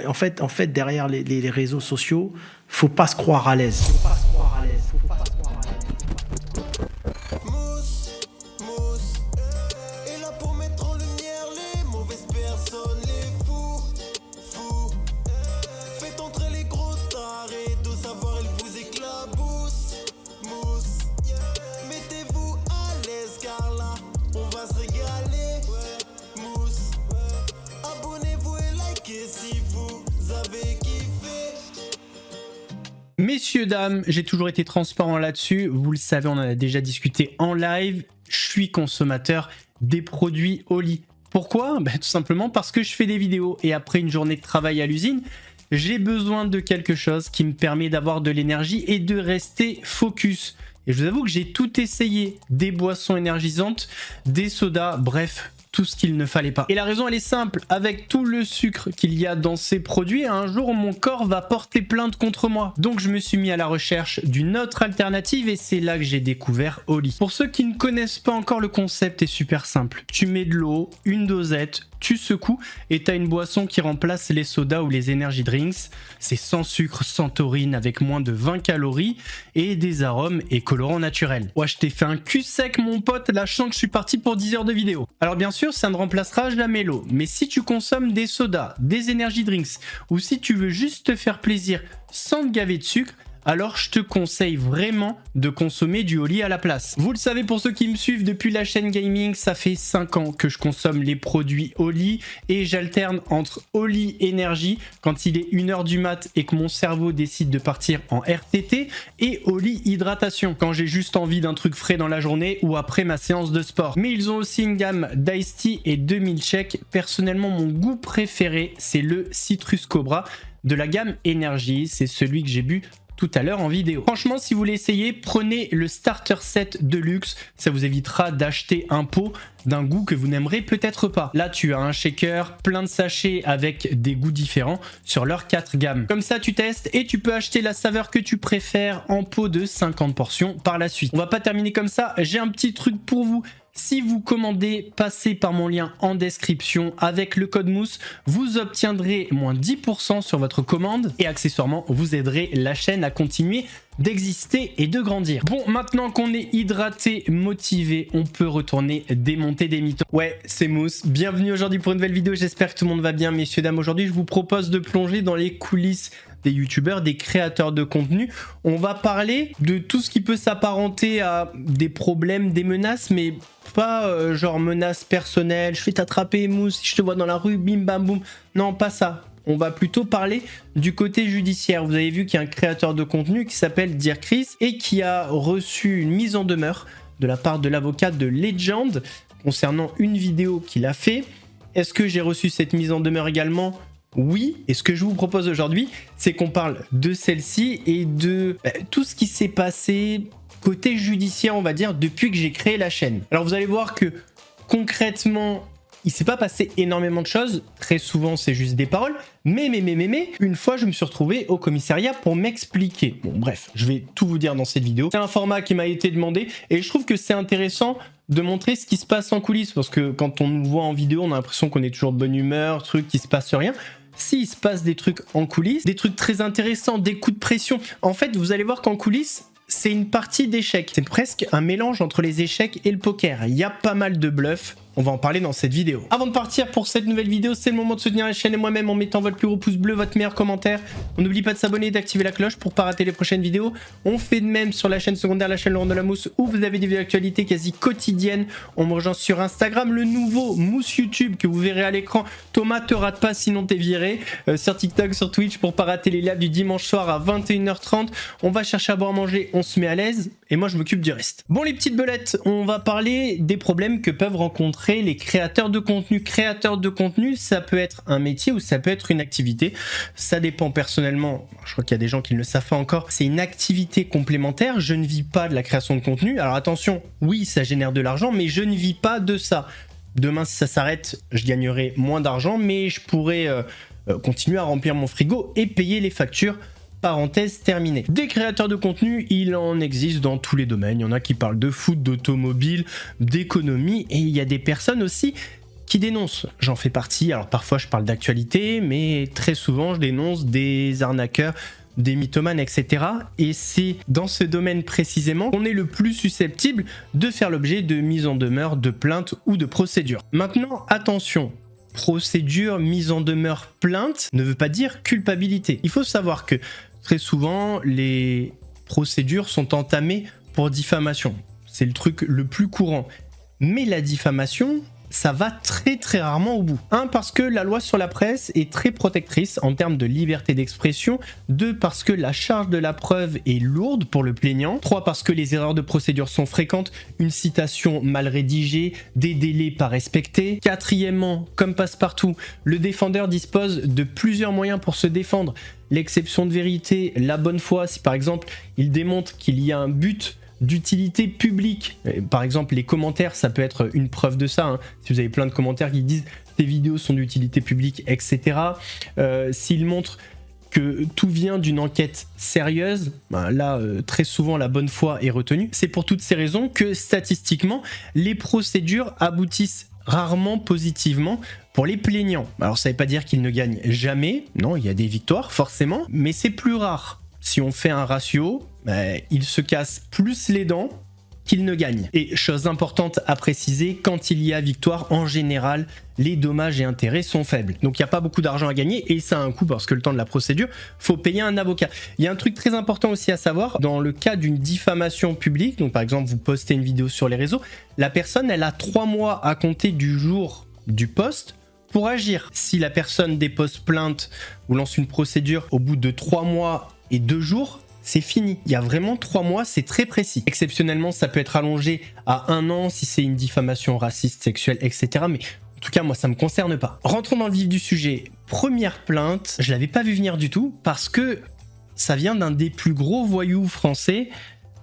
En fait, derrière les réseaux sociaux, faut pas se croire à l'aise. Faut pas se croire à l'aise. Faut pas se croire à l'aise. Mousse, est là pour mettre en lumière les mauvaises personnes, les fous. Faites entrer les gros tarés, de savoir ils vous éclaboussent. Mousse, mettez-vous à l'aise car là, on va se régaler. Mousse, abonnez-vous et likez si vous avez kiffé. Messieurs, dames, j'ai toujours été transparent là-dessus. Vous le savez, on en a déjà discuté en live. Je suis consommateur des produits Oli. Pourquoi? Tout simplement parce que je fais des vidéos et après une journée de travail à l'usine, j'ai besoin de quelque chose qui me permet d'avoir de l'énergie et de rester focus. Et je vous avoue que j'ai tout essayé. Des boissons énergisantes, des sodas, bref, tout ce qu'il ne fallait pas. Et la raison elle est simple, avec tout le sucre qu'il y a dans ces produits, un jour mon corps va porter plainte contre moi. Donc je me suis mis à la recherche d'une autre alternative et c'est là que j'ai découvert Oli. Pour ceux qui ne connaissent pas encore, le concept est super simple. Tu mets de l'eau, une dosette, tu secoues et tu as une boisson qui remplace les sodas ou les energy drinks. C'est sans sucre, sans taurine, avec moins de 20 calories et des arômes et colorants naturels. Ouais, je t'ai fait un cul sec mon pote, lâchant que je suis parti pour 10 heures de vidéo. Alors bien sûr, ça ne remplacera jamais l'eau, mais si tu consommes des sodas, des energy drinks ou si tu veux juste te faire plaisir sans te gaver de sucre, alors je te conseille vraiment de consommer du Oli à la place. Vous le savez, pour ceux qui me suivent depuis la chaîne gaming, ça fait 5 ans que je consomme les produits Oli et j'alterne entre Oli énergie quand il est 1h du mat et que mon cerveau décide de partir en RTT et Oli hydratation quand j'ai juste envie d'un truc frais dans la journée ou après ma séance de sport. Mais ils ont aussi une gamme d'Ice Tea et de milkshake. Personnellement, mon goût préféré, c'est le Citrus Cobra de la gamme énergie. C'est celui que j'ai bu tout à l'heure en vidéo. Franchement, si vous voulez essayer, prenez le starter set de luxe. Ça vous évitera d'acheter un pot d'un goût que vous n'aimerez peut-être pas. Là, tu as un shaker, plein de sachets avec des goûts différents sur leurs 4 gammes. Comme ça, tu testes et tu peux acheter la saveur que tu préfères en pot de 50 portions par la suite. On va pas terminer comme ça. J'ai un petit truc pour vous. Si vous commandez, passez par mon lien en description avec le code MOUSSE, vous obtiendrez moins 10% sur votre commande et accessoirement, vous aiderez la chaîne à continuer d'exister et de grandir. Bon, maintenant qu'on est hydraté, motivé, on peut retourner démonter des mythos. Ouais, c'est Mousse. Bienvenue aujourd'hui pour une nouvelle vidéo. J'espère que tout le monde va bien, messieurs, dames. Aujourd'hui, je vous propose de plonger dans les coulisses des youtubeurs, des créateurs de contenu. On va parler de tout ce qui peut s'apparenter à des problèmes, des menaces, mais pas genre menaces personnelles. Je vais t'attraper, Mousse, si je te vois dans la rue, bim bam boum. Non, pas ça. On va plutôt parler du côté judiciaire. Vous avez vu qu'il y a un créateur de contenu qui s'appelle Dear Chris et qui a reçu une mise en demeure de la part de l'avocat de Legend concernant une vidéo qu'il a fait. Est-ce que j'ai reçu cette mise en demeure également ? Oui, et ce que je vous propose aujourd'hui, c'est qu'on parle de celle-ci et de tout ce qui s'est passé côté judiciaire, on va dire, depuis que j'ai créé la chaîne. Alors vous allez voir que concrètement, il s'est pas passé énormément de choses, très souvent c'est juste des paroles, mais une fois je me suis retrouvé au commissariat pour m'expliquer. Bon bref, je vais tout vous dire dans cette vidéo. C'est un format qui m'a été demandé et je trouve que c'est intéressant de montrer ce qui se passe en coulisses parce que quand on nous voit en vidéo, on a l'impression qu'on est toujours de bonne humeur, truc qui se passe rien. S'il se passe des trucs en coulisses, des trucs très intéressants, des coups de pression, en fait vous allez voir qu'en coulisses, c'est une partie d'échecs. C'est presque un mélange entre les échecs et le poker. Il y a pas mal de bluffs. On va en parler dans cette vidéo. Avant de partir pour cette nouvelle vidéo, c'est le moment de soutenir la chaîne et moi-même en mettant votre plus gros pouce bleu, votre meilleur commentaire. On n'oublie pas de s'abonner et d'activer la cloche pour pas rater les prochaines vidéos. On fait de même sur la chaîne secondaire, la chaîne Laurent de la Mousse, où vous avez des vidéos d'actualité quasi quotidiennes. On me rejoint sur Instagram, le nouveau Mousse YouTube que vous verrez à l'écran. Thomas, te rate pas sinon t'es viré. Sur TikTok, sur Twitch pour pas rater les lives du dimanche soir à 21h30. On va chercher à boire à manger, on se met à l'aise et moi je m'occupe du reste. Bon les petites belettes, on va parler des problèmes que peuvent rencontrer les créateurs de contenu. Créateur de contenu, ça peut être un métier ou ça peut être une activité. Ça dépend personnellement. Je crois qu'il y a des gens qui ne le savent pas encore. C'est une activité complémentaire. Je ne vis pas de la création de contenu. Alors attention, oui, ça génère de l'argent, mais je ne vis pas de ça. Demain, si ça s'arrête, je gagnerai moins d'argent, mais je pourrais continuer à remplir mon frigo et payer les factures. Parenthèse terminée. Des créateurs de contenu, il en existe dans tous les domaines. Il y en a qui parlent de foot, d'automobile, d'économie et il y a des personnes aussi qui dénoncent. J'en fais partie, alors parfois je parle d'actualité, mais très souvent je dénonce des arnaqueurs, des mythomanes, etc. Et c'est dans ce domaine précisément qu'on est le plus susceptible de faire l'objet de mise en demeure, de plainte ou de procédure. Maintenant, attention, procédure, mise en demeure, plainte ne veut pas dire culpabilité. Il faut savoir que très souvent, les procédures sont entamées pour diffamation. C'est le truc le plus courant. Mais la diffamation, ça va très rarement au bout. 1, parce que la loi sur la presse est très protectrice en termes de liberté d'expression. 2, parce que la charge de la preuve est lourde pour le plaignant. 3, parce que les erreurs de procédure sont fréquentes, une citation mal rédigée, des délais pas respectés. 4, comme passe-partout, le défendeur dispose de plusieurs moyens pour se défendre. L'exception de vérité, la bonne foi, si par exemple il démontre qu'il y a un but d'utilité publique. Par exemple, les commentaires, ça peut être une preuve de ça. Si vous avez plein de commentaires qui disent tes vidéos sont d'utilité publique, etc. S'il montre que tout vient d'une enquête sérieuse, là, très souvent, la bonne foi est retenue. C'est pour toutes ces raisons que, statistiquement, les procédures aboutissent rarement positivement pour les plaignants. Alors, ça ne veut pas dire qu'ils ne gagnent jamais. Non, il y a des victoires, forcément, mais c'est plus rare. Si on fait un ratio, il se casse plus les dents qu'il ne gagne. Et chose importante à préciser, quand il y a victoire, en général, les dommages et intérêts sont faibles. Donc il n'y a pas beaucoup d'argent à gagner et ça a un coût parce que le temps de la procédure, faut payer un avocat. Il y a un truc très important aussi à savoir, dans le cas d'une diffamation publique, donc par exemple vous postez une vidéo sur les réseaux, la personne elle a 3 mois à compter du jour du post pour agir. Si la personne dépose plainte ou lance une procédure au bout de 3 mois et 2 jours, c'est fini. Il y a vraiment 3 mois, c'est très précis. Exceptionnellement, ça peut être allongé à 1 an si c'est une diffamation raciste, sexuelle, etc. Mais en tout cas, moi, ça me concerne pas. Rentrons dans le vif du sujet. Première plainte, je l'avais pas vu venir du tout parce que ça vient d'un des plus gros voyous français.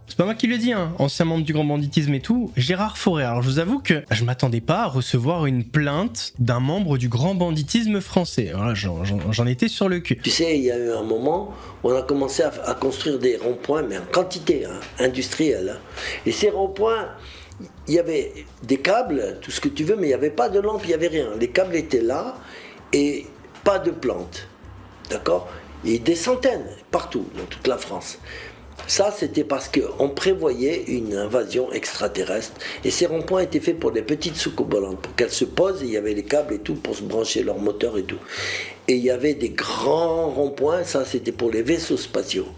C'est pas moi qui le dis, ancien membre du grand banditisme et tout, Gérard Fauré. Alors je vous avoue que je m'attendais pas à recevoir une plainte d'un membre du grand banditisme français. Voilà, j'en étais sur le cul. Tu sais, il y a eu un moment où on a commencé à construire des ronds-points, mais en quantité, industrielle. Et ces ronds-points, il y avait des câbles, tout ce que tu veux, mais il n'y avait pas de lampe, il n'y avait rien. Les câbles étaient là et pas de plantes. D'accord ? Et des centaines, partout, dans toute la France. Ça, c'était parce qu'on prévoyait une invasion extraterrestre. Et ces ronds-points étaient faits pour des petites soucoupes volantes, pour qu'elles se posent, et il y avait les câbles et tout pour se brancher leur moteur et tout. Et il y avait des grands ronds-points, ça c'était pour les vaisseaux spatiaux.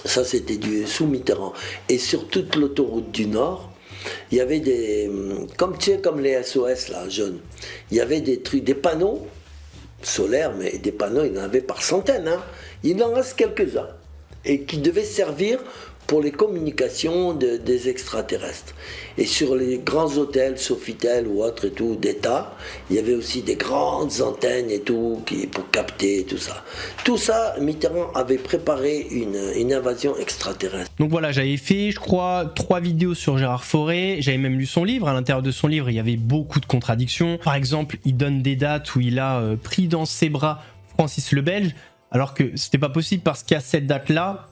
Ça c'était du sous Mitterrand. Et sur toute l'autoroute du Nord, il y avait des... Comme tu sais, comme les SOS là, jaunes. Il y avait des trucs, des panneaux solaires, mais des panneaux, il y en avait par centaines. Il en reste quelques-uns. Et qui devait servir pour les communications des extraterrestres. Et sur les grands hôtels, Sofitel ou autres et tout, d'État, il y avait aussi des grandes antennes et tout, pour capter tout ça. Tout ça, Mitterrand avait préparé une invasion extraterrestre. Donc voilà, j'avais fait, je crois, 3 vidéos sur Gérard Fauré, j'avais même lu son livre. À l'intérieur de son livre, il y avait beaucoup de contradictions. Par exemple, il donne des dates où il a pris dans ses bras Francis le Belge, alors que c'était pas possible parce qu'à cette date-là,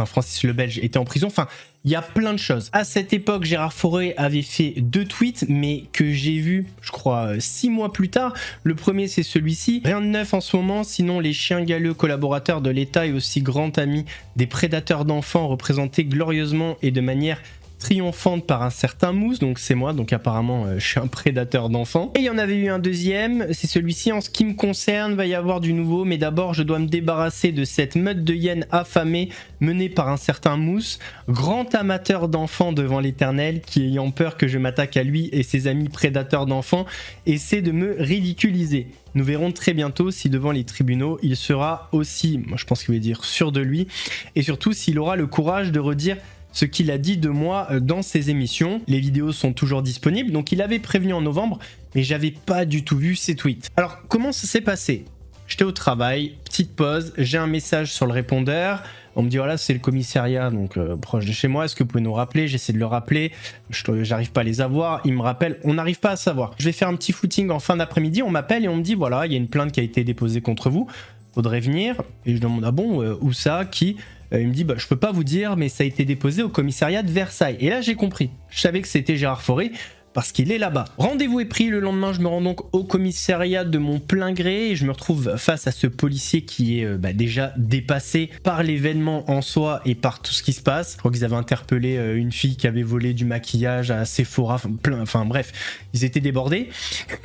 Francis le Belge était en prison. Enfin, il y a plein de choses. À cette époque, Gérard Fauré avait fait 2 tweets, mais que j'ai vu, je crois, 6 mois plus tard. Le premier, c'est celui-ci. Rien de neuf en ce moment, sinon les chiens galeux collaborateurs de l'État et aussi grands amis des prédateurs d'enfants représentés glorieusement et de manière triomphante par un certain Mousse, donc c'est moi, donc apparemment je suis un prédateur d'enfants. Et il y en avait eu un deuxième, c'est celui-ci. En ce qui me concerne, va y avoir du nouveau, mais d'abord je dois me débarrasser de cette meute de hyènes affamées menée par un certain Mousse, grand amateur d'enfants devant l'Éternel, qui, ayant peur que je m'attaque à lui et ses amis prédateurs d'enfants, essaie de me ridiculiser. Nous verrons très bientôt si devant les tribunaux il sera aussi, moi je pense qu'il veut dire sûr de lui, et surtout s'il aura le courage de redire ce qu'il a dit de moi dans ses émissions. Les vidéos sont toujours disponibles, donc il avait prévenu en novembre, mais j'avais pas du tout vu ses tweets. Alors comment ça s'est passé ? J'étais au travail, petite pause, j'ai un message sur le répondeur, on me dit voilà c'est le commissariat donc proche de chez moi, est-ce que vous pouvez nous rappeler ? J'essaie de le rappeler, j'arrive pas à les avoir, il me rappelle, on n'arrive pas à savoir. Je vais faire un petit footing en fin d'après-midi, on m'appelle et on me dit voilà il y a une plainte qui a été déposée contre vous, faudrait venir, et je demande ah bon où ça, qui ? Il me dit je peux pas vous dire mais ça a été déposé au commissariat de Versailles. Et là j'ai compris, je savais que c'était Gérard Fauré parce qu'il est là-bas. Rendez-vous est pris, le lendemain je me rends donc au commissariat de mon plein gré et je me retrouve face à ce policier qui est déjà dépassé par l'événement en soi et par tout ce qui se passe. Je crois qu'ils avaient interpellé une fille qui avait volé du maquillage à Sephora, enfin bref, ils étaient débordés.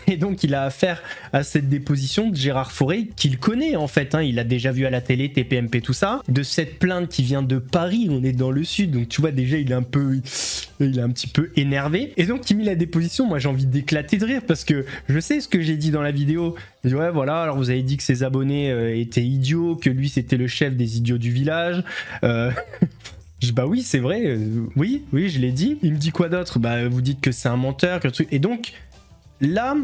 Et donc il a affaire à cette déposition de Gérard Fauré, qu'il connaît en fait, hein, il a déjà vu à la télé, TPMP, tout ça, de cette plainte qui vient de Paris, on est dans le sud, donc tu vois déjà il est un petit peu énervé. Et donc il met la déposition, moi j'ai envie d'éclater de rire parce que je sais ce que j'ai dit dans la vidéo. Je dis ouais voilà, alors vous avez dit que ses abonnés étaient idiots, que lui c'était le chef des idiots du village. Je dis bah oui c'est vrai, oui je l'ai dit. Il me dit quoi d'autre? Bah vous dites que c'est un menteur, que le truc. Et donc là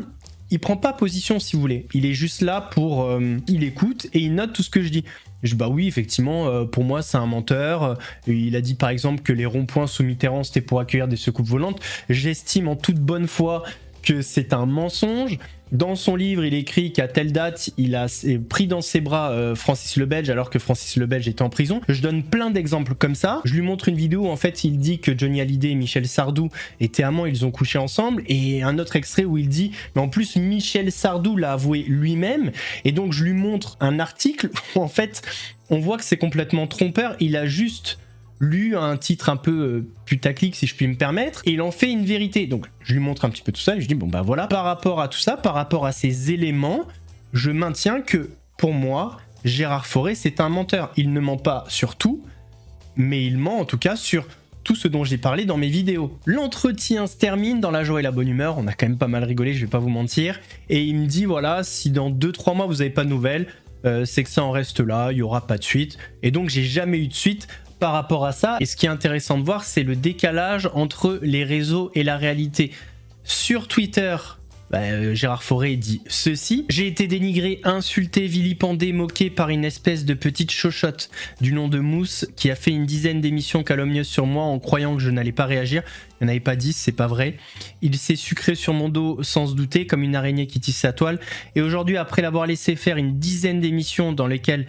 il prend pas position si vous voulez, il est juste là pour il écoute et il note tout ce que je dis. Je dis bah oui effectivement pour moi c'est un menteur. Il a dit par exemple que les ronds-points sous Mitterrand c'était pour accueillir des secoupes volantes. J'estime en toute bonne foi que c'est un mensonge. Dans son livre, il écrit qu'à telle date, il a pris dans ses bras Francis le Belge alors que Francis le Belge était en prison. Je donne plein d'exemples comme ça. Je lui montre une vidéo où en fait il dit que Johnny Hallyday et Michel Sardou étaient amants, ils ont couché ensemble. Et un autre extrait où il dit, mais en plus Michel Sardou l'a avoué lui-même. Et donc je lui montre un article où en fait on voit que c'est complètement trompeur. Il a juste lu un titre un peu putaclic si je puis me permettre et il en fait une vérité. Donc je lui montre un petit peu tout ça et je dis bon bah voilà, par rapport à tout ça, par rapport à ces éléments, je maintiens que pour moi Gérard Fauré c'est un menteur. Il ne ment pas sur tout, mais il ment en tout cas sur tout ce dont j'ai parlé dans mes vidéos. L'entretien se termine dans la joie et la bonne humeur, on a quand même pas mal rigolé, je vais pas vous mentir, et il me dit voilà, si dans 2-3 mois vous avez pas de nouvelles, c'est que ça en reste là, il y aura pas de suite. Et donc j'ai jamais eu de suite par rapport à ça. Et ce qui est intéressant de voir, c'est le décalage entre les réseaux et la réalité. Sur Twitter, Gérard Fauré dit ceci: j'ai été dénigré, insulté, vilipendé, moqué par une espèce de petite chochotte du nom de Mousse qui a fait une dizaine d'émissions calomnieuses sur moi en croyant que je n'allais pas réagir. Il n'y en avait pas 10, c'est pas vrai. Il s'est sucré sur mon dos sans se douter, comme une araignée qui tisse sa toile. Et aujourd'hui, après l'avoir laissé faire une dizaine d'émissions dans lesquelles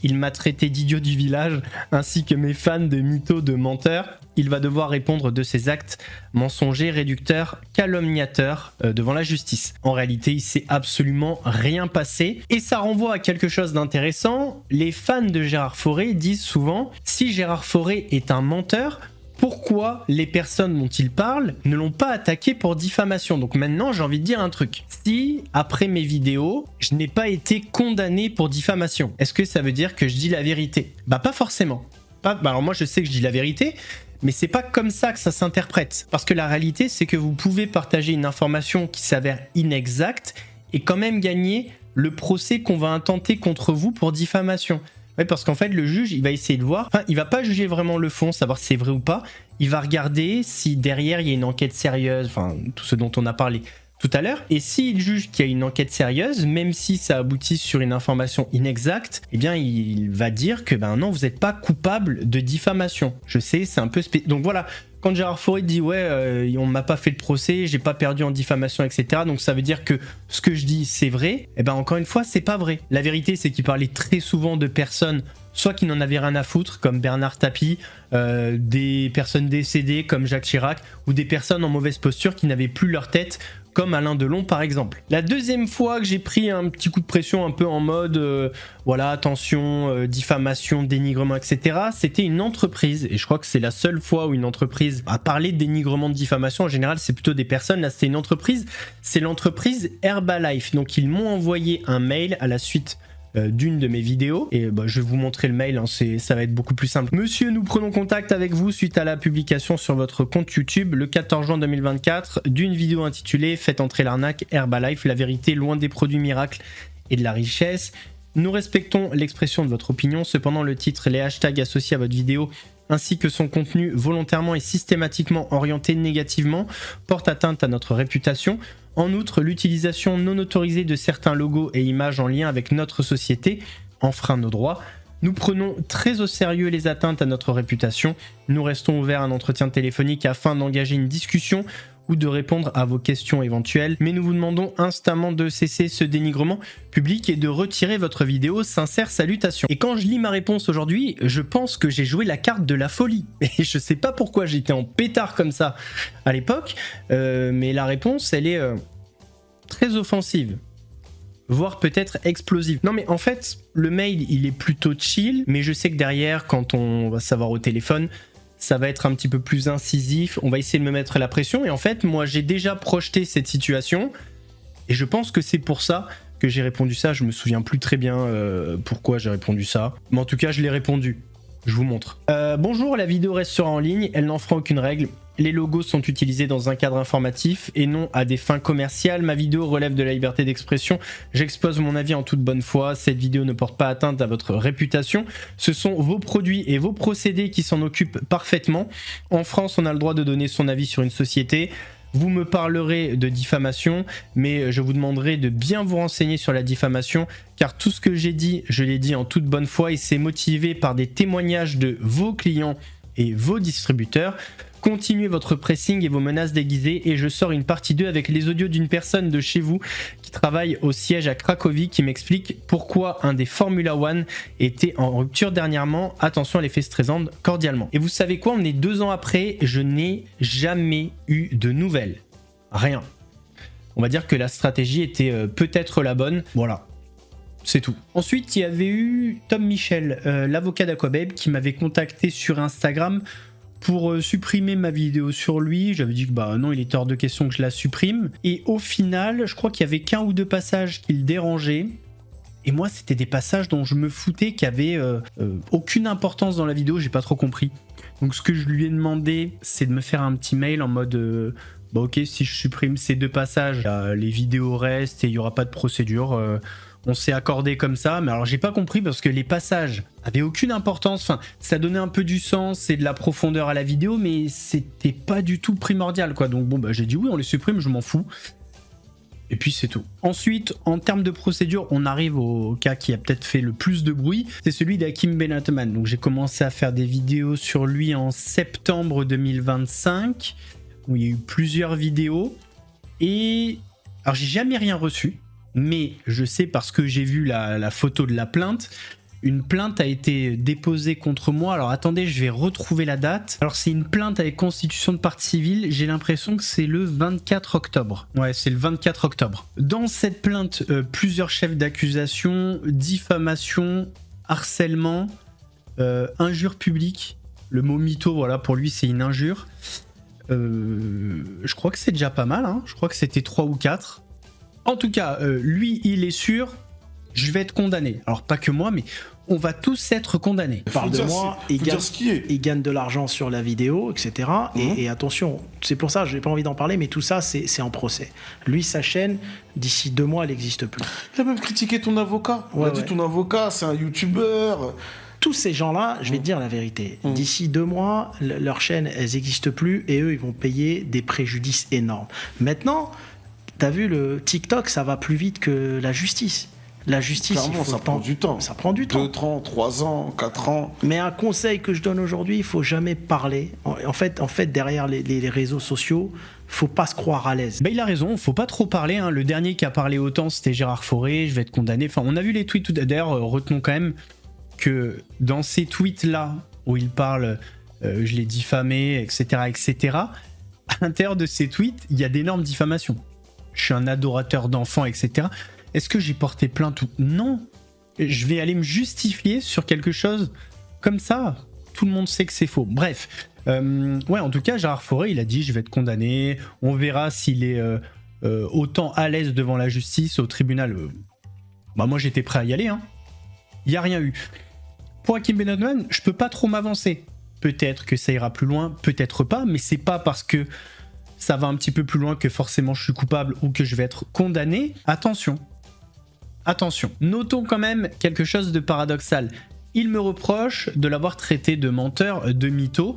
il m'a traité d'idiot du village, ainsi que mes fans de mythos, de menteurs, il va devoir répondre de ses actes mensongers, réducteurs, calomniateurs devant la justice. En réalité, il s'est absolument rien passé. Et ça renvoie à quelque chose d'intéressant. Les fans de Gérard Fauré disent souvent, si Gérard Fauré est un menteur, pourquoi les personnes dont il parle ne l'ont pas attaqué pour diffamation? Donc maintenant, j'ai envie de dire un truc. Si, après mes vidéos, je n'ai pas été condamné pour diffamation, est-ce que ça veut dire que je dis la vérité? Bah pas forcément. Alors moi, je sais que je dis la vérité, mais c'est pas comme ça que ça s'interprète. Parce que la réalité, c'est que vous pouvez partager une information qui s'avère inexacte et quand même gagner le procès qu'on va intenter contre vous pour diffamation. Oui, parce qu'en fait, le juge, il va essayer de voir, enfin, il va pas juger vraiment le fond, savoir si c'est vrai ou pas, il va regarder si derrière, il y a une enquête sérieuse, enfin, tout ce dont on a parlé tout à l'heure, et s'il juge qu'il y a une enquête sérieuse, même si ça aboutit sur une information inexacte, eh bien, il va dire que, ben non, vous n'êtes pas coupable de diffamation. Je sais, c'est un peu donc voilà, quand Gérard Fauré dit ouais, on m'a pas fait le procès, j'ai pas perdu en diffamation, etc. Donc ça veut dire que ce que je dis c'est vrai. Et ben encore une fois, c'est pas vrai. La vérité, c'est qu'il parlait très souvent de personnes soit qui n'en avaient rien à foutre, comme Bernard Tapie, des personnes décédées comme Jacques Chirac, ou des personnes en mauvaise posture qui n'avaient plus leur tête, comme Alain Delon par exemple. La deuxième fois que j'ai pris un petit coup de pression un peu en mode voilà, attention, diffamation, dénigrement, etc., c'était une entreprise, et je crois que c'est la seule fois où une entreprise a parlé de dénigrement, de diffamation. En général, c'est plutôt des personnes. Là, c'était une entreprise, c'est l'entreprise Herbalife. Donc, ils m'ont envoyé un mail à la suite d'une de mes vidéos, et je vais vous montrer le mail, hein, ça va être beaucoup plus simple. Monsieur, nous prenons contact avec vous suite à la publication sur votre compte YouTube le 14 juin 2024 d'une vidéo intitulée « Faites entrer l'arnaque Herbalife, la vérité loin des produits miracles et de la richesse ». Nous respectons l'expression de votre opinion, cependant le titre, les hashtags associés à votre vidéo ainsi que son contenu volontairement et systématiquement orienté négativement porte atteinte à notre réputation. En outre, l'utilisation non autorisée de certains logos et images en lien avec notre société enfreint nos droits. Nous prenons très au sérieux les atteintes à notre réputation. Nous restons ouverts à un entretien téléphonique afin d'engager une discussion ou de répondre à vos questions éventuelles, mais nous vous demandons instamment de cesser ce dénigrement public et de retirer votre vidéo. Sincères salutations. Et quand je lis ma réponse aujourd'hui, je pense que j'ai joué la carte de la folie. Et je sais pas pourquoi j'étais en pétard comme ça à l'époque, mais la réponse, elle est très offensive. Voire peut-être explosive. Non mais en fait, le mail, il est plutôt chill, mais je sais que derrière, quand on va savoir au téléphone, ça va être un petit peu plus incisif, on va essayer de me mettre la pression, et en fait, moi, j'ai déjà projeté cette situation, et je pense que c'est pour ça que j'ai répondu ça. Je me souviens plus très bien pourquoi j'ai répondu ça, mais en tout cas, je l'ai répondu. Je vous montre. Bonjour, la vidéo restera en ligne, elle n'enfreint aucune règle. Les logos sont utilisés dans un cadre informatif et non à des fins commerciales. Ma vidéo relève de la liberté d'expression. J'expose mon avis en toute bonne foi. Cette vidéo ne porte pas atteinte à votre réputation. Ce sont vos produits et vos procédés qui s'en occupent parfaitement. En France, on a le droit de donner son avis sur une société. Vous me parlerez de diffamation, mais je vous demanderai de bien vous renseigner sur la diffamation, car tout ce que j'ai dit, je l'ai dit en toute bonne foi et c'est motivé par des témoignages de vos clients et vos distributeurs. Continuez votre pressing et vos menaces déguisées et je sors une partie 2 avec les audios d'une personne de chez vous qui travaille au siège à Cracovie qui m'explique pourquoi un des Formula One était en rupture dernièrement. Attention, elle est fait stressante cordialement. Et vous savez quoi, on est 2 ans après, je n'ai jamais eu de nouvelles. Rien. On va dire que la stratégie était peut-être la bonne. Voilà. C'est tout. Ensuite, il y avait eu Tom Michel, l'avocat d'Aquababe, qui m'avait contacté sur Instagram pour supprimer ma vidéo sur lui. J'avais dit que bah non, il était hors de question que je la supprime. Et au final, je crois qu'il y avait qu'un ou deux passages qui le dérangeaient. Et moi, c'était des passages dont je me foutais, qui avaient aucune importance dans la vidéo, j'ai pas trop compris. Donc ce que je lui ai demandé, c'est de me faire un petit mail en mode bah ok, si je supprime ces 2 passages, les vidéos restent et il n'y aura pas de procédure. On s'est accordé comme ça, mais alors j'ai pas compris parce que les passages avaient aucune importance, enfin ça donnait un peu du sens et de la profondeur à la vidéo, mais c'était pas du tout primordial quoi, donc bon bah j'ai dit oui on les supprime, je m'en fous. Et puis c'est tout. Ensuite, en termes de procédure, on arrive au cas qui a peut-être fait le plus de bruit, c'est celui d'Hakim Benatman. Donc j'ai commencé à faire des vidéos sur lui en septembre 2025, où il y a eu plusieurs vidéos, et alors j'ai jamais rien reçu. Mais je sais parce que j'ai vu la photo de la plainte, une plainte a été déposée contre moi. Alors attendez, je vais retrouver la date. Alors c'est une plainte avec constitution de partie civile, j'ai l'impression que c'est le 24 octobre. Ouais, c'est le 24 octobre. Dans cette plainte, plusieurs chefs d'accusation, diffamation, harcèlement, injure publique. Le mot mytho, voilà, pour lui c'est une injure. Je crois que c'est déjà pas mal, hein. Je crois que c'était 3 ou 4. En tout cas, lui, il est sûr, je vais être condamné. Alors, pas que moi, mais on va tous être condamnés. Il parle de moi, il gagne de l'argent sur la vidéo, etc. Et attention, c'est pour ça, je n'ai pas envie d'en parler, mais tout ça, c'est en procès. Lui, sa chaîne, d'ici 2 mois, elle n'existe plus. Il a même critiqué ton avocat. Il a dit ton avocat, c'est un youtubeur. Tous ces gens-là, je vais te dire la vérité, d'ici 2 mois, leurs chaînes, elles n'existent plus et eux, ils vont payer des préjudices énormes. Maintenant, t'as vu, le TikTok, ça va plus vite que la justice. La justice, clairement, ça prend du temps. Ça prend du temps. 2 ans, 3 ans, 4 ans. Mais un conseil que je donne aujourd'hui, il faut jamais parler. En fait, derrière les réseaux sociaux, faut pas se croire à l'aise. Bah, il a raison, faut pas trop parler. Hein. Le dernier qui a parlé autant, c'était Gérard Fauré. Je vais être condamné. Enfin, on a vu les tweets. D'ailleurs, retenons quand même que dans ces tweets-là, où il parle, je l'ai diffamé, etc., à l'intérieur de ces tweets, il y a d'énormes diffamations. Je suis un adorateur d'enfants, etc. Est-ce que j'ai porté plainte ou non? Je vais aller me justifier sur quelque chose comme ça. Tout le monde sait que c'est faux. Bref, ouais, en tout cas, Gérard Fauré, il a dit je vais être condamné. On verra s'il est autant à l'aise devant la justice, au tribunal. Bah moi, j'étais prêt à y aller. Hein. Il n'y a rien eu. Pour Hakim Benatman, je peux pas trop m'avancer. Peut-être que ça ira plus loin, peut-être pas, mais c'est pas parce que ça va un petit peu plus loin que forcément je suis coupable ou que je vais être condamné. Attention. Attention. Notons quand même quelque chose de paradoxal. Il me reproche de l'avoir traité de menteur, de mytho.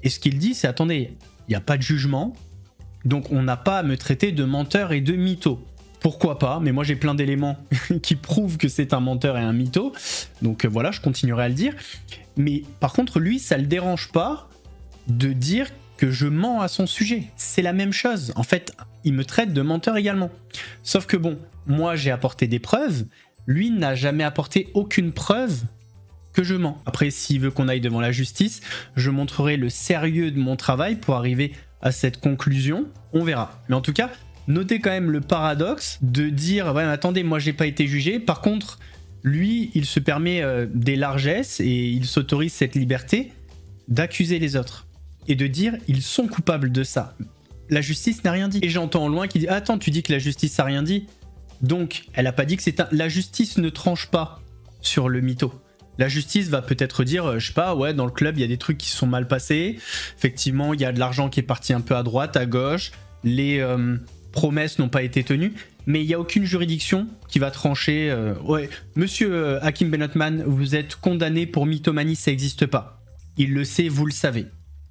Et ce qu'il dit, c'est attendez, il n'y a pas de jugement, donc on n'a pas à me traiter de menteur et de mytho. Pourquoi pas, mais moi j'ai plein d'éléments qui prouvent que c'est un menteur et un mytho. Donc voilà, je continuerai à le dire. Mais par contre, lui, ça le dérange pas de dire que je mens à son sujet. C'est la même chose. En fait, il me traite de menteur également. Sauf que bon, moi j'ai apporté des preuves, lui n'a jamais apporté aucune preuve que je mens. Après, s'il veut qu'on aille devant la justice, je montrerai le sérieux de mon travail pour arriver à cette conclusion. On verra. Mais en tout cas, notez quand même le paradoxe de dire « Ouais, mais attendez, moi j'ai pas été jugé. Par contre, lui, il se permet des largesses et il s'autorise cette liberté d'accuser les autres. Et de dire « Ils sont coupables de ça. » La justice n'a rien dit. Et j'entends au loin qui dit « Attends, tu dis que la justice n'a rien dit. Donc, elle a pas dit que c'est un... » La justice ne tranche pas sur le mytho. La justice va peut-être dire, je sais pas, ouais, dans le club, il y a des trucs qui se sont mal passés. Effectivement, il y a de l'argent qui est parti un peu à droite, à gauche. Les promesses n'ont pas été tenues. Mais il n'y a aucune juridiction qui va trancher. Ouais, monsieur Hakim Benotman, vous êtes condamné pour mythomanie, ça n'existe pas. Il le sait, vous le savez.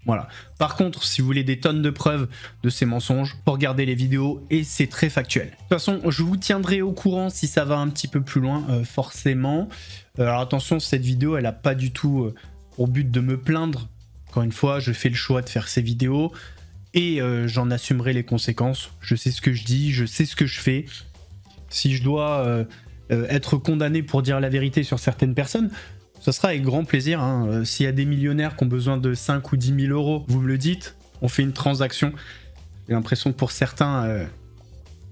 Voilà. Par contre, si vous voulez des tonnes de preuves de ces mensonges, faut regarder les vidéos et c'est très factuel. De toute façon, je vous tiendrai au courant si ça va un petit peu plus loin, forcément. Alors attention, cette vidéo, elle n'a pas du tout pour but de me plaindre. Encore une fois, je fais le choix de faire ces vidéos et j'en assumerai les conséquences. Je sais ce que je dis, je sais ce que je fais. Si je dois être condamné pour dire la vérité sur certaines personnes, ça sera avec grand plaisir. Hein. S'il y a des millionnaires qui ont besoin de 5 ou 10 000 euros, vous me le dites, on fait une transaction. J'ai l'impression que pour certains,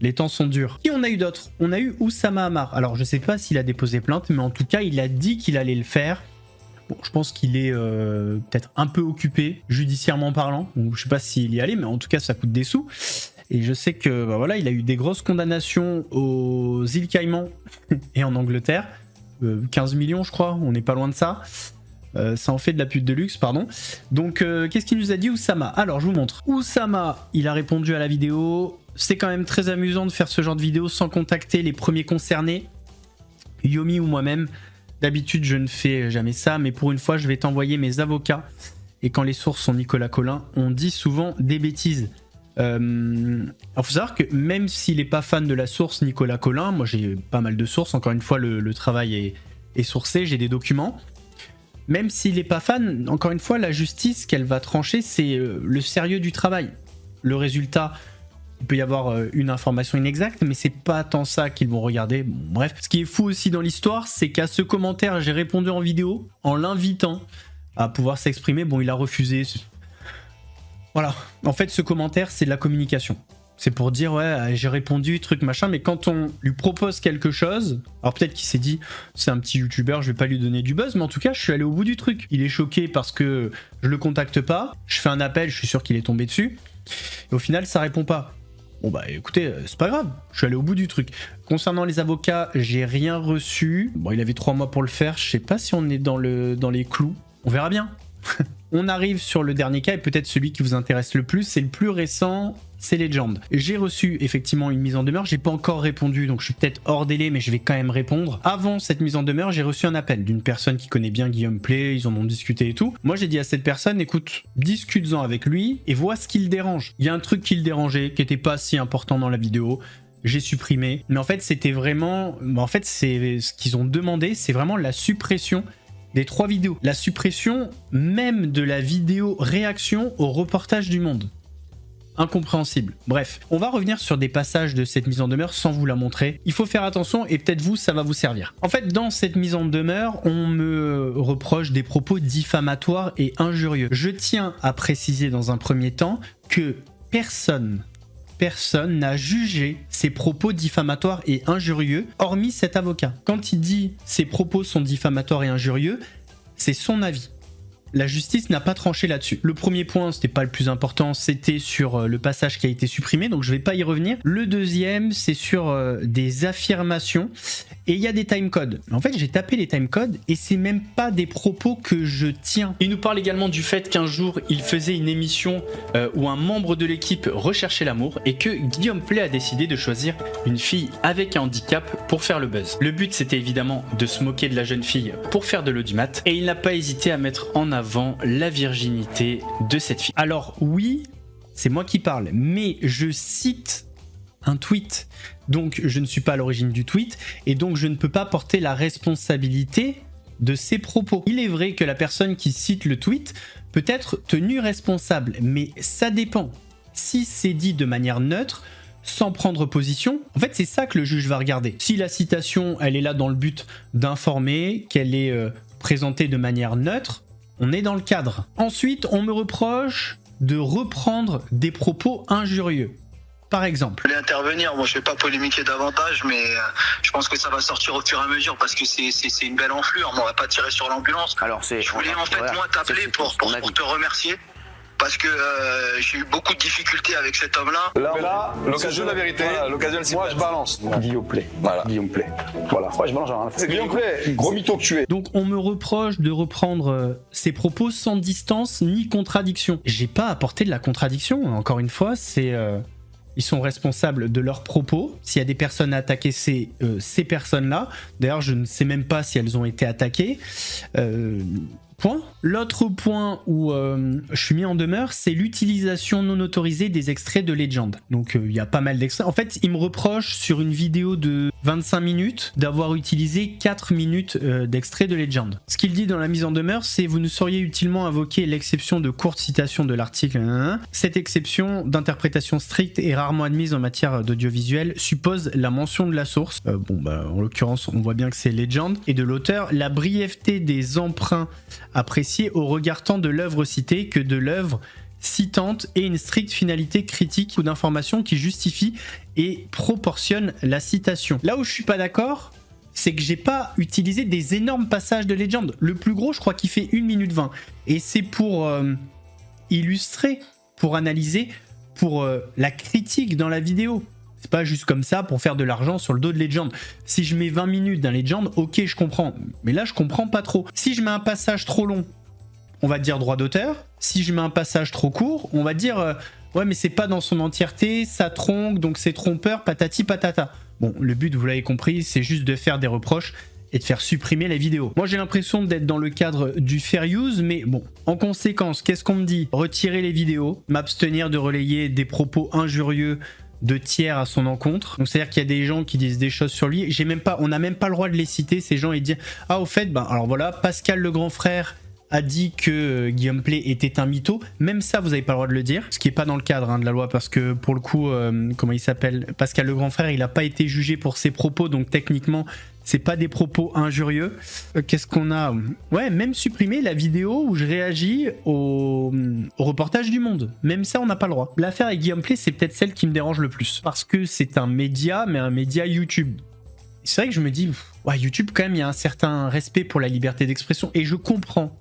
les temps sont durs. Qui on a eu d'autres? On a eu Oussama Ammar. Alors je sais pas s'il a déposé plainte, mais en tout cas il a dit qu'il allait le faire. Bon, je pense qu'il est peut-être un peu occupé, judiciairement parlant. Donc, je sais pas s'il y allait, mais en tout cas ça coûte des sous. Et je sais que voilà, il a eu des grosses condamnations aux îles Caïmans et en Angleterre. 15 millions je crois, on n'est pas loin de ça. Ça en fait de la pute de luxe, pardon. Donc qu'est-ce qu'il nous a dit Oussama? Alors je vous montre. Oussama, il a répondu à la vidéo. C'est quand même très amusant de faire ce genre de vidéo sans contacter les premiers concernés, Yomi ou moi-même. D'habitude je ne fais jamais ça, mais pour une fois je vais t'envoyer mes avocats. Et quand les sources sont Nicolas Collin, on dit souvent des bêtises. Alors faut savoir que même s'il n'est pas fan de la source Nicolas Collin, moi j'ai pas mal de sources, encore une fois le travail est sourcé, j'ai des documents. Même s'il n'est pas fan, encore une fois la justice qu'elle va trancher, c'est le sérieux du travail. Le résultat, il peut y avoir une information inexacte, mais c'est pas tant ça qu'ils vont regarder. Bon, bref, ce qui est fou aussi dans l'histoire, c'est qu'à ce commentaire j'ai répondu en vidéo en l'invitant à pouvoir s'exprimer. Bon, il a refusé. Voilà, en fait ce commentaire c'est de la communication. C'est pour dire ouais j'ai répondu, truc machin, mais quand on lui propose quelque chose, alors peut-être qu'il s'est dit c'est un petit youtubeur, je vais pas lui donner du buzz, mais en tout cas je suis allé au bout du truc. Il est choqué parce que je le contacte pas, je fais un appel, je suis sûr qu'il est tombé dessus, et au final ça répond pas. Bon bah écoutez, c'est pas grave, je suis allé au bout du truc. Concernant les avocats, j'ai rien reçu. Bon il avait 3 mois pour le faire, je sais pas si on est dans les clous, on verra bien. On arrive sur le dernier cas et peut-être celui qui vous intéresse le plus, c'est le plus récent, c'est Legend. J'ai reçu effectivement une mise en demeure, j'ai pas encore répondu donc je suis peut-être hors délai mais je vais quand même répondre. Avant cette mise en demeure, j'ai reçu un appel d'une personne qui connaît bien Guillaume Play, ils en ont discuté et tout. Moi j'ai dit à cette personne, écoute, discute-en avec lui et vois ce qui le dérange. Il y a un truc qui le dérangeait, qui était pas si important dans la vidéo. J'ai supprimé, mais en fait c'était vraiment... En fait c'est ce qu'ils ont demandé, c'est vraiment la suppression des 3 vidéos. La suppression même de la vidéo réaction au reportage du Monde. Incompréhensible. Bref, on va revenir sur des passages de cette mise en demeure sans vous la montrer. Il faut faire attention et peut-être vous, ça va vous servir. En fait, dans cette mise en demeure, on me reproche des propos diffamatoires et injurieux. Je tiens à préciser dans un premier temps que personne n'a jugé ces propos diffamatoires et injurieux, hormis cet avocat. Quand il dit « ces propos sont diffamatoires et injurieux », c'est son avis. La justice n'a pas tranché là-dessus. Le premier point, c'était pas le plus important, c'était sur le passage qui a été supprimé, donc je vais pas y revenir. Le deuxième, c'est sur des affirmations, et il y a des timecodes. En fait, j'ai tapé les timecodes, et c'est même pas des propos que je tiens. Il nous parle également du fait qu'un jour, il faisait une émission où un membre de l'équipe recherchait l'amour, et que Guillaume Play a décidé de choisir une fille avec un handicap pour faire le buzz. Le but, c'était évidemment de se moquer de la jeune fille pour faire de l'audimat, et il n'a pas hésité à mettre en avant la virginité de cette fille. Alors oui, c'est moi qui parle, mais je cite un tweet, donc je ne suis pas à l'origine du tweet, et donc je ne peux pas porter la responsabilité de ses propos. Il est vrai que la personne qui cite le tweet peut être tenue responsable, mais ça dépend. Si c'est dit de manière neutre, sans prendre position, en fait c'est ça que le juge va regarder. Si la citation elle est là dans le but d'informer, qu'elle est présentée de manière neutre, on est dans le cadre. Ensuite, on me reproche de reprendre des propos injurieux. Par exemple. Je voulais intervenir, moi je vais pas polémiquer davantage, mais je pense que ça va sortir au fur et à mesure parce que c'est une belle enflure, on va pas tirer sur l'ambulance. Alors je voulais en fait moi t'appeler pour te remercier. Parce que j'ai eu beaucoup de difficultés avec cet homme-là. Là, l'occasion de la vérité. Voilà, l'occasion, moi, je balance. Guillaume Play. Voilà. Guillaume Play. Voilà. Franchement, j'en ai rien à foutre. C'est Guillaume Play, gros mytho que tu es. Donc, on me reproche de reprendre ses propos sans distance ni contradiction. J'ai pas apporté de la contradiction. Encore une fois, c'est ils sont responsables de leurs propos. S'il y a des personnes à attaquer, c'est ces personnes-là. D'ailleurs, je ne sais même pas si elles ont été attaquées. Point. L'autre point où je suis mis en demeure, c'est l'utilisation non autorisée des extraits de Legend. Donc il y a pas mal d'extraits. En fait, il me reproche sur une vidéo de 25 minutes d'avoir utilisé 4 minutes d'extraits de Legend. Ce qu'il dit dans la mise en demeure, c'est vous ne sauriez utilement invoquer l'exception de courte citation de l'article. Cette exception d'interprétation stricte et rarement admise en matière d'audiovisuel suppose la mention de la source. En l'occurrence, on voit bien que c'est Legend et de l'auteur, la brièveté des emprunts apprécié au regard tant de l'œuvre citée que de l'œuvre citante et une stricte finalité critique ou d'information qui justifie et proportionne la citation. Là où je suis pas d'accord, c'est que j'ai pas utilisé des énormes passages de Legend. Le plus gros, je crois qu'il fait 1 minute 20. Et c'est pour illustrer, pour analyser, pour la critique dans la vidéo. C'est pas juste comme ça pour faire de l'argent sur le dos de Legend. Si je mets 20 minutes d'un Legend, ok, je comprends. Mais là, je comprends pas trop. Si je mets un passage trop long, on va dire droit d'auteur. Si je mets un passage trop court, on va dire ouais, mais c'est pas dans son entièreté, ça tronque, donc c'est trompeur, patati patata. Bon, le but, vous l'avez compris, c'est juste de faire des reproches et de faire supprimer la vidéo. Moi, j'ai l'impression d'être dans le cadre du fair use, mais bon, en conséquence, qu'est-ce qu'on me dit? Retirer les vidéos, m'abstenir de relayer des propos injurieux de tiers à son encontre. Donc c'est-à-dire qu'il y a des gens qui disent des choses sur lui. On n'a même pas le droit de les citer, ces gens, et dire ah au fait, alors voilà, Pascal le grand frère a dit que Guillaume Play était un mytho. Même ça, vous n'avez pas le droit de le dire, ce qui n'est pas dans le cadre de la loi, parce que pour le coup, comment il s'appelle, Pascal le grand frère, il n'a pas été jugé pour ses propos, donc techniquement c'est pas des propos injurieux. Qu'est-ce qu'on a? Ouais, même supprimer la vidéo où je réagis au reportage du Monde. Même ça, on n'a pas le droit. L'affaire avec Guillaume Play, c'est peut-être celle qui me dérange le plus. Parce que c'est un média, mais un média YouTube. C'est vrai que je me dis, ouais, YouTube, quand même, il y a un certain respect pour la liberté d'expression. Et je comprends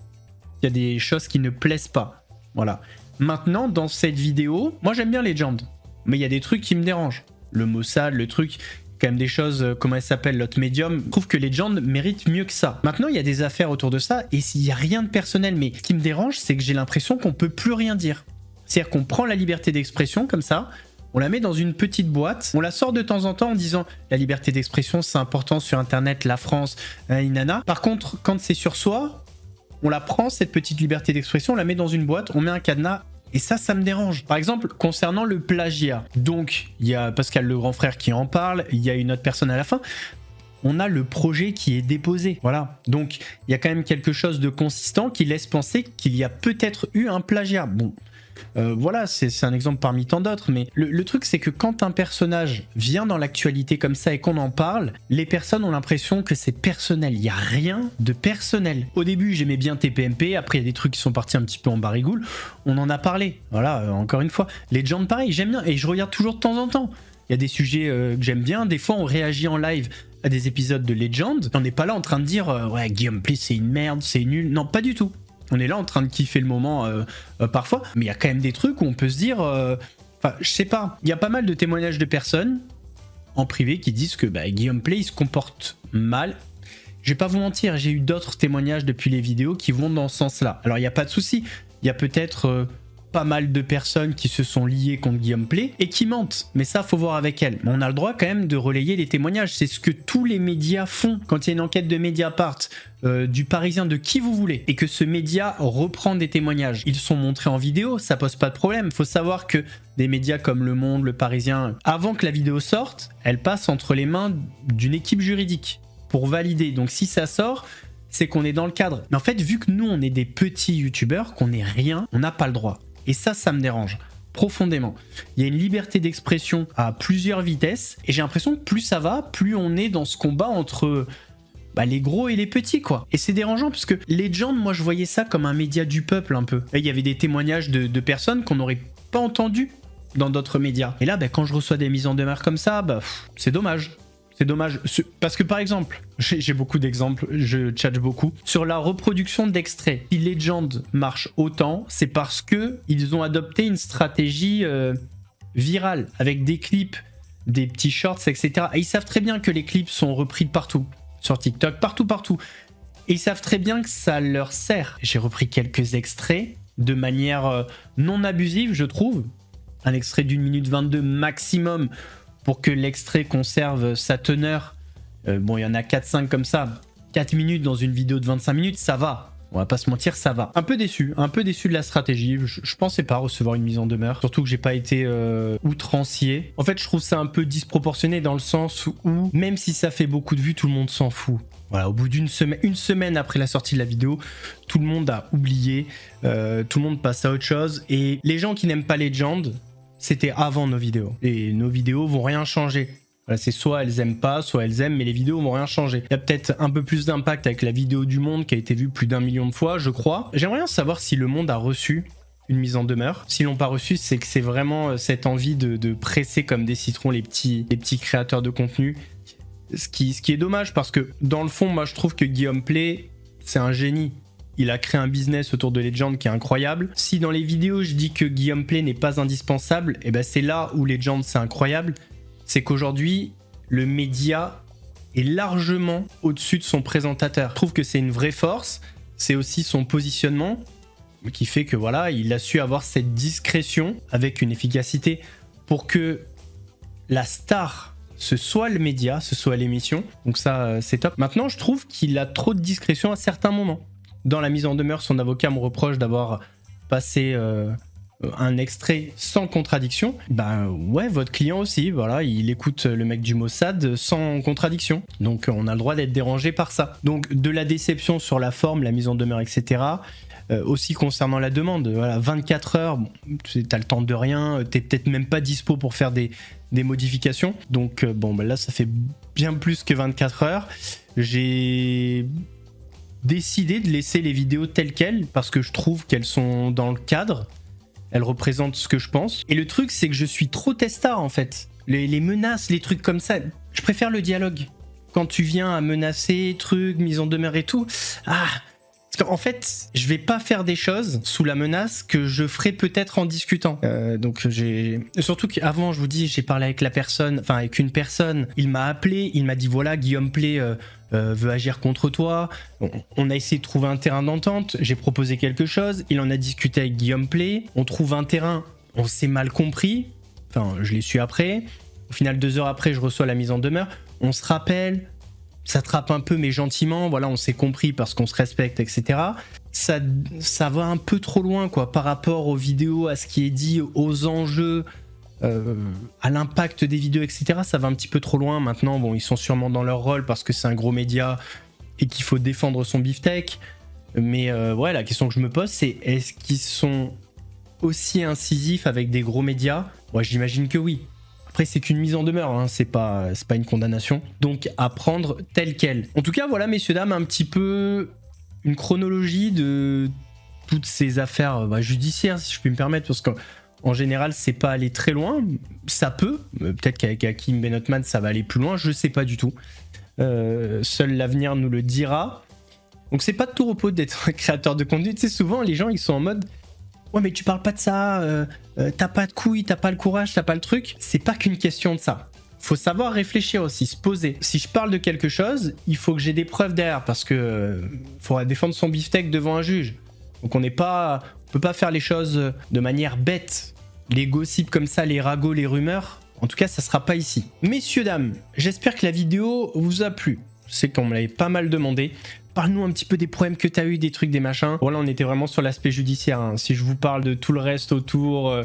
qu'il y a des choses qui ne plaisent pas. Voilà. Maintenant, dans cette vidéo, moi, j'aime bien Legend. Mais il y a des trucs qui me dérangent. Le Mossad, le truc... quand même des choses, comment elle s'appelle, l'autre médium, je trouve que Legend mérite mieux que ça. Maintenant, il y a des affaires autour de ça, et s'il n'y a rien de personnel, mais ce qui me dérange, c'est que j'ai l'impression qu'on peut plus rien dire. C'est-à-dire qu'on prend la liberté d'expression, comme ça, on la met dans une petite boîte, on la sort de temps en temps en disant « la liberté d'expression, c'est important sur Internet, la France, inana ». Par contre, quand c'est sur soi, on la prend, cette petite liberté d'expression, on la met dans une boîte, on met un cadenas. Et ça me dérange. Par exemple, concernant le plagiat. Donc, il y a Pascal le grand frère qui en parle, il y a une autre personne à la fin. On a le projet qui est déposé. Voilà. Donc, il y a quand même quelque chose de consistant qui laisse penser qu'il y a peut-être eu un plagiat. Bon, voilà, c'est un exemple parmi tant d'autres. Mais le truc, c'est que quand un personnage vient dans l'actualité comme ça et qu'on en parle, les personnes ont l'impression que c'est personnel. Il n'y a rien de personnel. Au début, j'aimais bien TPMP. Après, il y a des trucs qui sont partis un petit peu en barigoule. On en a parlé. Voilà, encore une fois. Legend, pareil, j'aime bien. Et je regarde toujours de temps en temps. Il y a des sujets que j'aime bien. Des fois, on réagit en live à des épisodes de Legend. On n'est pas là en train de dire ouais, Guillaume Play, c'est une merde, c'est nul. Non, pas du tout. On est là en train de kiffer le moment parfois, mais il y a quand même des trucs où on peut se dire... Enfin, je sais pas, il y a pas mal de témoignages de personnes en privé qui disent que Guillaume Play, il se comporte mal. Je vais pas vous mentir, j'ai eu d'autres témoignages depuis les vidéos qui vont dans ce sens-là. Alors, il n'y a pas de souci, il y a peut-être... pas mal de personnes qui se sont liées contre Guillaume Play et qui mentent, mais ça faut voir avec elles. Mais on a le droit quand même de relayer les témoignages, c'est ce que tous les médias font. Quand il y a une enquête de Mediapart, du Parisien, de qui vous voulez, et que ce média reprend des témoignages, ils sont montrés en vidéo, ça pose pas de problème. Faut savoir que des médias comme Le Monde, Le Parisien, avant que la vidéo sorte, elle passe entre les mains d'une équipe juridique pour valider. Donc si ça sort, c'est qu'on est dans le cadre. Mais en fait, vu que nous, on est des petits youtubeurs, qu'on n'est rien, on n'a pas le droit. Et ça me dérange profondément. Il y a une liberté d'expression à plusieurs vitesses, et j'ai l'impression que plus ça va, plus on est dans ce combat entre les gros et les petits, quoi. Et c'est dérangeant, parce que Legend, moi, je voyais ça comme un média du peuple, un peu. Et il y avait des témoignages de personnes qu'on n'aurait pas entendues dans d'autres médias. Et là, quand je reçois des mises en demeure comme ça, c'est dommage. C'est dommage. Parce que par exemple, j'ai beaucoup d'exemples, je tchatche beaucoup. Sur la reproduction d'extraits, si Legend marche autant, c'est parce que ils ont adopté une stratégie virale, avec des clips, des petits shorts, etc. Et ils savent très bien que les clips sont repris de partout. Sur TikTok, partout. Et ils savent très bien que ça leur sert. J'ai repris quelques extraits de manière non abusive, je trouve. Un extrait d'1 minute 22 maximum, pour que l'extrait conserve sa teneur. Il y en a 4-5 comme ça. 4 minutes dans une vidéo de 25 minutes, ça va. On va pas se mentir, ça va. Un peu déçu de la stratégie. Je pensais pas recevoir une mise en demeure. Surtout que j'ai pas été outrancier. En fait, je trouve ça un peu disproportionné dans le sens où, même si ça fait beaucoup de vues, tout le monde s'en fout. Voilà, au bout une semaine après la sortie de la vidéo, tout le monde a oublié. Tout le monde passe à autre chose. Et les gens qui n'aiment pas Legend, c'était avant nos vidéos. Et nos vidéos vont rien changer. Voilà, c'est soit elles aiment pas, soit elles aiment, mais les vidéos vont rien changer. Il y a peut-être un peu plus d'impact avec la vidéo du Monde qui a été vue plus d'1 million de fois, je crois. J'aimerais bien savoir si le Monde a reçu une mise en demeure. S'ils l'ont pas reçu, c'est que c'est vraiment cette envie de presser comme des citrons les petits créateurs de contenu. Ce qui est dommage, parce que dans le fond, moi je trouve que Guillaume Play, c'est un génie. Il a créé un business autour de Legend qui est incroyable. Si dans les vidéos je dis que Guillaume Play n'est pas indispensable, c'est là où Legend c'est incroyable. C'est qu'aujourd'hui, le média est largement au-dessus de son présentateur. Je trouve que c'est une vraie force. C'est aussi son positionnement qui fait que voilà, il a su avoir cette discrétion avec une efficacité pour que la star, ce soit le média, ce soit l'émission. Donc ça, c'est top. Maintenant, je trouve qu'il a trop de discrétion à certains moments. Dans la mise en demeure, son avocat me reproche d'avoir passé un extrait sans contradiction. Ouais, votre client aussi, voilà, il écoute le mec du Mossad sans contradiction. Donc on a le droit d'être dérangé par ça. Donc de la déception sur la forme, la mise en demeure, etc. Aussi concernant la demande, voilà, 24 heures, t'as le temps de rien, t'es peut-être même pas dispo pour faire des modifications. Donc là, ça fait bien plus que 24 heures. J'ai décidé de laisser les vidéos telles quelles parce que je trouve qu'elles sont dans le cadre, elles représentent ce que je pense. Et le truc, c'est que je suis trop testard en fait. Les menaces, les trucs comme ça, je préfère le dialogue. Quand tu viens à menacer, trucs, mise en demeure et tout, parce qu'en fait, je vais pas faire des choses sous la menace que je ferai peut-être en discutant. Donc surtout qu'avant, je vous dis, j'ai parlé avec avec une personne, il m'a appelé, il m'a dit voilà, Guillaume Play veut agir contre toi. On a essayé de trouver un terrain d'entente, j'ai proposé quelque chose, il en a discuté avec Guillaume Play, on trouve un terrain, on s'est mal compris, je l'ai su après. Au final, 2 heures après, je reçois la mise en demeure, on se rappelle, ça trappe un peu mais gentiment, voilà, on s'est compris parce qu'on se respecte, etc. Ça va un peu trop loin quoi, par rapport aux vidéos, à ce qui est dit, aux enjeux, à l'impact des vidéos, etc. Ça va un petit peu trop loin. Maintenant, ils sont sûrement dans leur rôle parce que c'est un gros média et qu'il faut défendre son beefsteak. Mais la question que je me pose, c'est est-ce qu'ils sont aussi incisifs avec des gros médias ? Moi, j'imagine que oui. Après, c'est qu'une mise en demeure, hein, c'est pas une condamnation. Donc, à prendre tel quel. En tout cas, voilà, messieurs, dames, un petit peu une chronologie de toutes ces affaires judiciaires, si je puis me permettre, parce qu'en général, c'est pas aller très loin. Ça peut. Peut-être qu'avec Hakim Benotman, ça va aller plus loin. Je sais pas du tout. Seul l'avenir nous le dira. Donc, c'est pas de tout repos d'être créateur de contenu. Tu sais, souvent, les gens, ils sont en mode... Ouais, mais tu parles pas de ça, t'as pas de couilles, t'as pas le courage, t'as pas le truc. C'est pas qu'une question de ça. Faut savoir réfléchir aussi, se poser. Si je parle de quelque chose, il faut que j'ai des preuves derrière parce que faudra défendre son beefsteak devant un juge. Donc on peut pas faire les choses de manière bête. Les gossips comme ça, les ragots, les rumeurs, en tout cas, ça sera pas ici. Messieurs, dames, j'espère que la vidéo vous a plu. Je sais qu'on me l'avait pas mal demandé. Parle-nous un petit peu des problèmes que tu as eu, des trucs, des machins. Voilà, on était vraiment sur l'aspect judiciaire. Hein. Si je vous parle de tout le reste autour,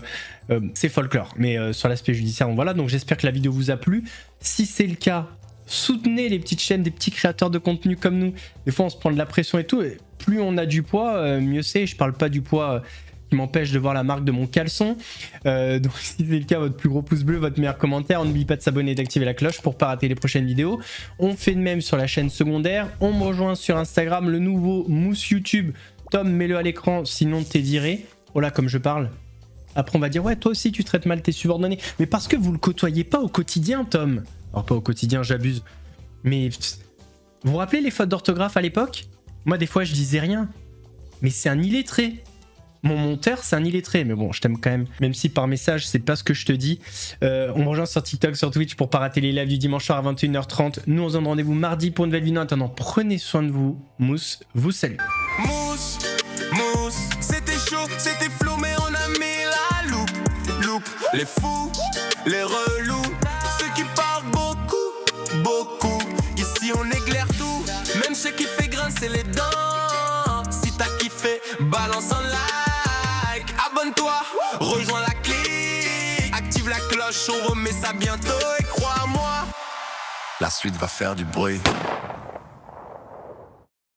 c'est folklore. Mais sur l'aspect judiciaire, donc voilà. Donc j'espère que la vidéo vous a plu. Si c'est le cas, soutenez les petites chaînes, des petits créateurs de contenu comme nous. Des fois, on se prend de la pression et tout. Et plus on a du poids, mieux c'est. Je parle pas du poids qui m'empêche de voir la marque de mon caleçon. Donc si c'est le cas, votre plus gros pouce bleu, votre meilleur commentaire. N'oubliez pas de s'abonner et d'activer la cloche pour pas rater les prochaines vidéos. On fait de même sur la chaîne secondaire. On me rejoint sur Instagram, le nouveau Mousse YouTube. Tom, mets-le à l'écran, sinon t'es viré. Oh là, comme je parle. Après, on va dire, ouais, toi aussi, tu traites mal tes subordonnés. Mais parce que vous le côtoyez pas au quotidien, Tom. Alors, pas au quotidien, j'abuse. Mais vous vous rappelez les fautes d'orthographe à l'époque? Moi, des fois, je disais rien. Mais c'est un illettré. Mon monteur, c'est un illettré. Mais bon, je t'aime quand même. Même si par message, c'est pas ce que je te dis. On me rejoint sur TikTok, sur Twitch pour pas rater les lives du dimanche soir à 21h30. Nous, on se donne rendez-vous mardi pour une nouvelle vidéo. En attendant, prenez soin de vous. Mousse vous salue. Mousse, mousse, c'était chaud, c'était flou, mais on a mis la loupe. Les fous, les relous, ceux qui parlent beaucoup. Ici on éclaire tout, même ceux qui fait grincer les dents. Si t'as kiffé, balance un like. Abonne-toi, rejoins la clique. Active la cloche, on remet ça bientôt. Et crois-moi, la suite va faire du bruit.